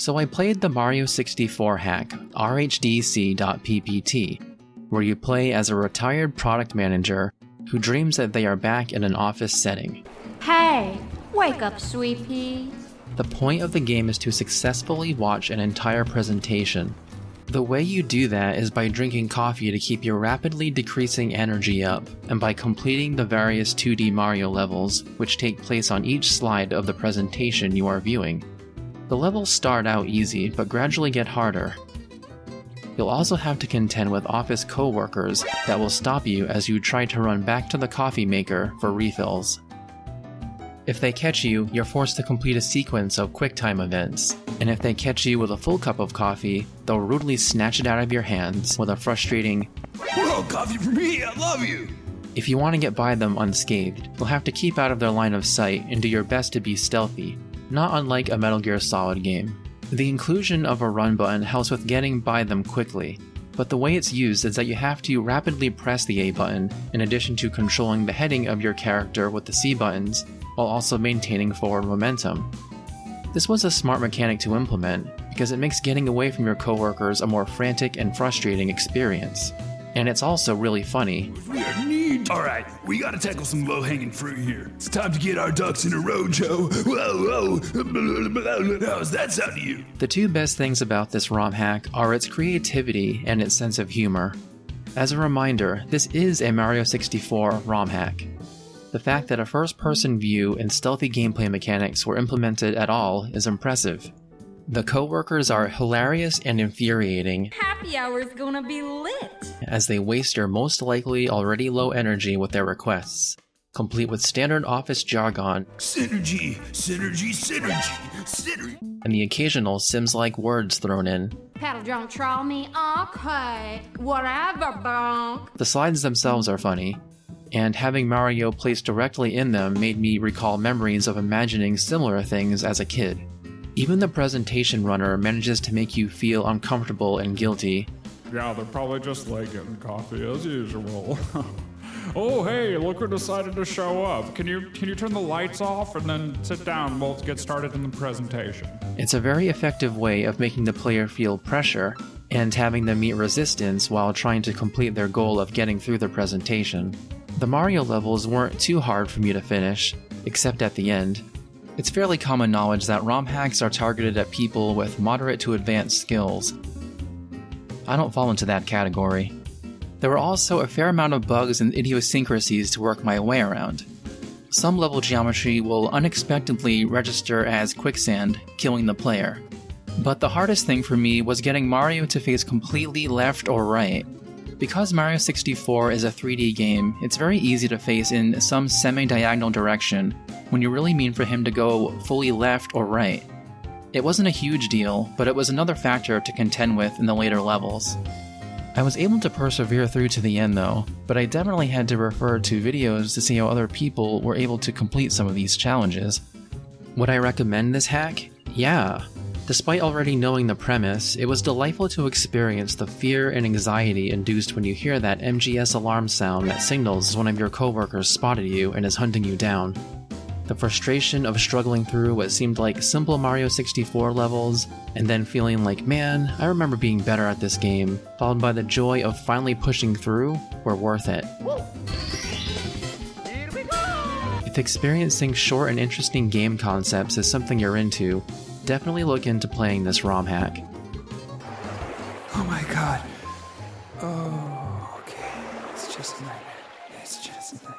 So I played the Mario 64 hack, RHDC.ppt, where you play as a retired product manager who dreams that they are back in an office setting. Hey, wake up, sweet pea. The point of the game is to successfully watch an entire presentation. The way you do that is by drinking coffee to keep your rapidly decreasing energy up, and by completing the various 2D Mario levels, which take place on each slide of the presentation you are viewing. The levels start out easy, but gradually get harder. You'll also have to contend with office coworkers that will stop you as you try to run back to the coffee maker for refills. If they catch you, you're forced to complete a sequence of QuickTime events, and if they catch you with a full cup of coffee, they'll rudely snatch it out of your hands with a frustrating, "Whoa, coffee for me, I love you!" If you want to get by them unscathed, you'll have to keep out of their line of sight and do your best to be stealthy, not unlike a Metal Gear Solid game. The inclusion of a run button helps with getting by them quickly, but the way it's used is that you have to rapidly press the A button in addition to controlling the heading of your character with the C buttons, while also maintaining forward momentum. This was a smart mechanic to implement because it makes getting away from your coworkers a more frantic and frustrating experience. And it's also really funny. We are neat. Alright, we gotta tackle some low-hanging fruit here. It's time to get our ducks in a row, Joe. Whoa, whoa. How's that sound to you? The two best things about this ROM hack are its creativity and its sense of humor. As a reminder, this is a Mario 64 ROM hack. The fact that a first-person view and stealthy gameplay mechanics were implemented at all is impressive. The coworkers are hilarious and infuriating. Happy hour's gonna be lit. As they waste your most likely already low energy with their requests, complete with standard office jargon, Synergy, synergy, synergy, synergy. And the occasional Sims-like words thrown in. Pedal don't troll me, okay, whatever, bonk. The slides themselves are funny, and having Mario placed directly in them made me recall memories of imagining similar things as a kid. Even the presentation runner manages to make you feel uncomfortable and guilty. Yeah, they're probably just like getting coffee as usual. Oh, hey, look who decided to show up. Can you turn the lights off and then sit down? We'll get started in the presentation. It's a very effective way of making the player feel pressure and having them meet resistance while trying to complete their goal of getting through the presentation. The Mario levels weren't too hard for me to finish, except at the end. It's fairly common knowledge that ROM hacks are targeted at people with moderate to advanced skills. I don't fall into that category. There were also a fair amount of bugs and idiosyncrasies to work my way around. Some level geometry will unexpectedly register as quicksand, killing the player. But the hardest thing for me was getting Mario to face completely left or right. Because Mario 64 is a 3D game, it's very easy to face in some semi-diagonal direction when you really mean for him to go fully left or right. It wasn't a huge deal, but it was another factor to contend with in the later levels. I was able to persevere through to the end though, but I definitely had to refer to videos to see how other people were able to complete some of these challenges. Would I recommend this hack? Yeah. Despite already knowing the premise, it was delightful to experience the fear and anxiety induced when you hear that MGS alarm sound that signals one of your coworkers spotted you and is hunting you down. The frustration of struggling through what seemed like simple Mario 64 levels, and then feeling like, man, I remember being better at this game, followed by the joy of finally pushing through, were worth it. If experiencing short and interesting game concepts is something you're into, definitely look into playing this ROM hack. Oh my god. Oh, okay. It's just a nightmare. It's just a nightmare.